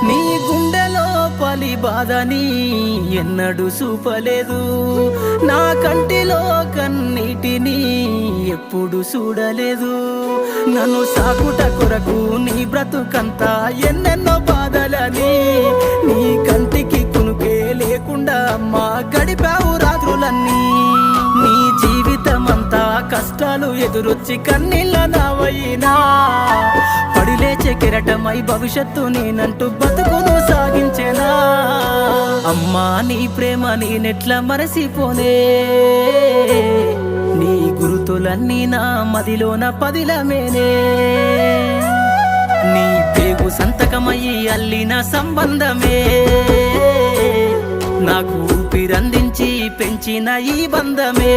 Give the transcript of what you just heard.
నీ గుండెలో పలి బాధని ఎన్నడూ చూపలేదు, నా కంటిలో కన్నీటిని ఎప్పుడు చూడలేదు. నన్ను సాకుట కొరకు నీ బ్రతుకంతా ఎన్నెన్నో బాధలని, నీ కంటికి కునుకే లేకుండా అమ్మా గడిపావు రాత్రులన్నీ. నీ జీవితమంతా కష్టాలు ఎదురొచ్చి కన్నీళ్ళ నావయినా, పడిలేచే కెరటమై భవిష్యత్తు నేనంటూ బతుకును సాగించేనా. అమ్మా నీ ప్రేమ నేనెట్లా మరసిపోనే, నీ గురుతులన్నీ నా మదిలోన పదిలమేనే. నీ పేగు సంతకమయ్యి అల్లిన సంబంధమే, నాకు ఊపిరందించి పెంచిన ఈ బంధమే.